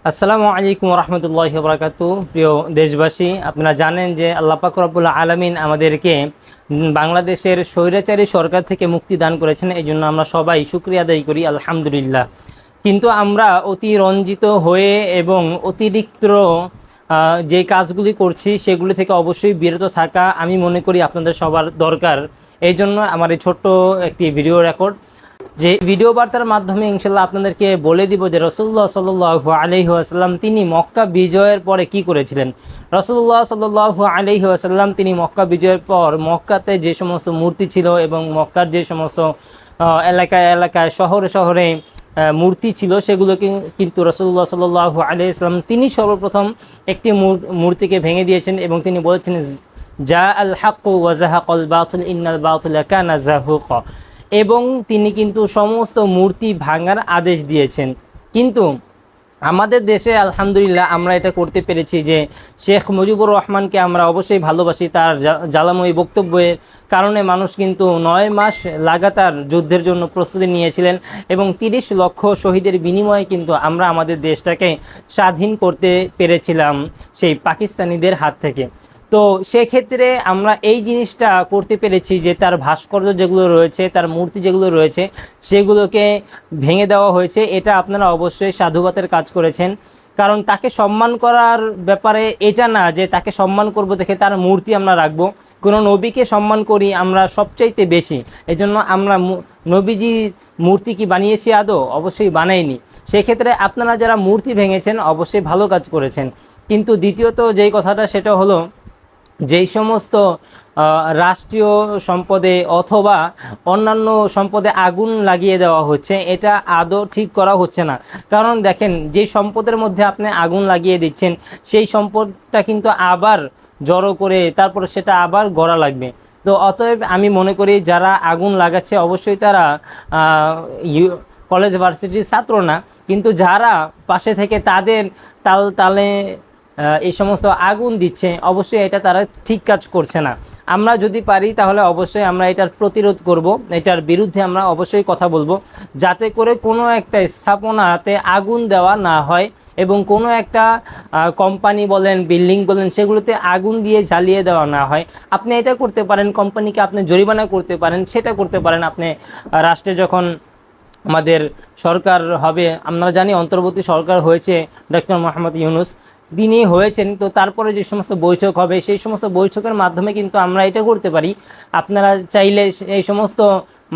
আসসালামু আলাইকুম রহমতুল্লাহি ওয়া বারাকাতুহু। প্রিয় দেশবাসী, আপনারা জানেন যে আল্লাহ পাক রব্বুল আলামিন আমাদেরকে বাংলাদেশের স্বৈরাচারী সরকার থেকে মুক্তি দান করেছেন। এই জন্য আমরা সবাই শুকরিয়া আদায় করি, আলহামদুলিল্লাহ। কিন্তু আমরা অতি রঞ্জিত হয়ে এবং অতিরিক্ত যে কাজগুলি করছি সেগুলি থেকে অবশ্যই বিরত থাকা আমি মনে করি আপনাদের সবার দরকার। এই জন্য আমার এই ছোট্ট একটি ভিডিও রেকর্ড, যে ভিডিও বার্তার মাধ্যমে ইনশাল্লাহ আপনাদেরকে বলে দিব যে রাসূলুল্লাহ সাল্লাল্লাহু আলাইহি ওয়াসাল্লাম তিনি মক্কা বিজয়ের পরে কি করেছিলেন। রাসূলুল্লাহ সাল্লাল্লাহু আলাইহি ওয়াসাল্লাম তিনি মক্কা বিজয়ের পর মক্কাতে যে সমস্ত মূর্তি ছিল এবং মক্কার যে সমস্ত এলাকায় এলাকায় শহরে শহরে মূর্তি ছিল সেগুলোকে কিন্তু রাসূলুল্লাহ সাল্লাল্লাহু আলাইহি ওয়াসাল্লাম তিনি সর্বপ্রথম একটি মূর্তিকে ভেঙে দিয়েছেন এবং তিনি বলেছেন জা আল হাক্কু ওয়া যাহাকাল বাতিল ইন্নাল বাতিলা কানা যাহুকা। এবং তিনি কিন্তু সমস্ত মূর্তি ভাঙার আদেশ দিয়েছেন। কিন্তু আমাদের দেশে আলহামদুলিল্লাহ আমরা এটা করতে পেরেছি যে শেখ মুজিবুর রহমানকে আমরা অবশ্যই ভালোবাসি। তার জ্বালাময়ী বক্তব্যের কারণে মানুষ কিন্তু 9 মাস লাগাতার যুদ্ধের জন্য প্রস্তুতি নিয়েছিলেন এবং 30 লক্ষ শহীদের বিনিময়ে কিন্তু আমরা আমাদের দেশটাকে স্বাধীন করতে পেরেছিলাম সেই পাকিস্তানিদের হাত থেকে। তো সেক্ষেত্রে আমরা এই জিনিসটা করতে পেরেছি যে তার ভাস্কর্য যেগুলো রয়েছে, তার মূর্তি যেগুলো রয়েছে সেগুলোকে ভেঙে দেওয়া হয়েছে। এটা আপনারা অবশ্যই সাধুবাদের কাজ করেছেন, কারণ তাকে সম্মান করার ব্যাপারে এটা না যে তাকে সম্মান করব দেখে তার মূর্তি আমরা রাখবো। কোনো নবীকে সম্মান করি আমরা সবচাইতে বেশি, এজন্য আমরা নবীজির মূর্তি কি বানিয়েছি আদৌ? অবশ্যই বানাইনি। সেক্ষেত্রে আপনারা যারা মূর্তি ভেঙেছেন অবশ্যই ভালো কাজ করেছেন। কিন্তু দ্বিতীয়ত যেই কথাটা সেটা হলো, যেই সমস্ত রাষ্ট্রীয় সম্পদে অথবা অন্যান্য সম্পদে আগুন লাগিয়ে দেওয়া হচ্ছে এটা আদৌ ঠিক করা হচ্ছে না। কারণ দেখেন, যেই সম্পদের মধ্যে আপনি আগুন লাগিয়ে দিচ্ছেন সেই সম্পদটা কিন্তু আবার জড়ো করে তারপরে সেটা আবার গড়া লাগবে। তো অতএব আমি মনে করি যারা আগুন লাগাচ্ছে অবশ্যই তারা কলেজ ভার্সিটির ছাত্র না, কিন্তু যারা পাশে থেকে তাদের তালে এই সমস্ত আগুন দিচ্ছে অবশ্যই এটা তারা ঠিক কাজ করছে না। আমরা যদি পারি তাহলে অবশ্যই আমরা এটার প্রতিরোধ করব, এটার বিরুদ্ধে আমরা অবশ্যই কথা বলবো, যাতে করে কোনো একটা স্থাপনাতে আগুন দেওয়া না হয় এবং কোনো একটা কোম্পানি বলেন, বিল্ডিং বলেন, সেগুলোতে আগুন দিয়ে জ্বালিয়ে দেওয়া না হয়। আপনি এটা করতে পারেন, কোম্পানিকে আপনি জরিমানা করতে পারেন, সেটা করতে পারেন আপনি রাষ্ট্রে যখন আমাদের সরকার হবে। আমরা জানি অন্তর্বর্তী সরকার হয়েছে ডক্টর মোহাম্মদ ইউনূস, তিনি হয়েছেন। তো তারপরে যে সমস্ত বৈঠক হবে সেই সমস্ত বৈঠকের মাধ্যমে কিন্তু আমরা এটা করতে পারি। আপনারা চাইলে এই সমস্ত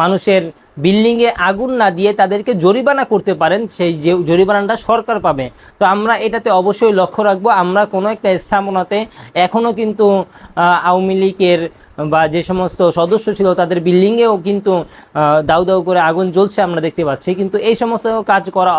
মানুষের বিল্ডিংয়ে আগুন না দিয়ে তাদেরকে জরিমানা করতে পারেন, সেই যে জরিমানাটা সরকার পাবে। তো আমরা এটাতে অবশ্যই লক্ষ্য রাখবো। আমরা কোনো একটা স্থাপনাতে এখনও কিন্তু আওয়ামী লীগের বা যে সমস্ত সদস্য ছিল তাদের বিল্ডিংয়েও কিন্তু দাউ দাউ করে আগুন জ্বলছে আমরা দেখতে পাচ্ছি। কিন্তু এই সমস্ত কাজ করা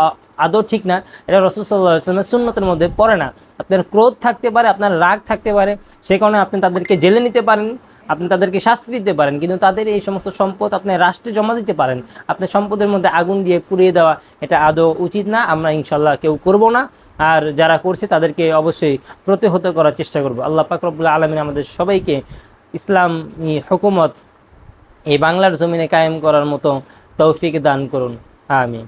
আদৌ ঠিক না, এটা রাসূল সাল্লাল্লাহু আলাইহি ওয়াসাল্লামের সুন্নতের মধ্যে পড়ে না। আপনার ক্রোধ থাকতে পারে, আপনার রাগ থাকতে পারে, সে কারণে আপনি তাদেরকে জেলে নিতে পারেন, আপনি তাদেরকে শাস্তি দিতে পারেন, কিন্তু তাদের এই সমস্ত সম্পদ আপনি রাষ্ট্রে জমা দিতে পারেন। আপনার সম্পদের মধ্যে আগুন দিয়ে পুড়িয়ে দেওয়া এটা আদৌ উচিত না। আমরা ইনশাল্লাহ কেউ করব না, আর যারা করছে তাদেরকে অবশ্যই প্রতিহত করার চেষ্টা করব। আল্লাহ পাক রব্বুল আলামিন আমাদের সবাইকে ইসলামী হুকুমত এই বাংলার জমিনে কায়েম করার মতো তৌফিক দান করুন। আমিন।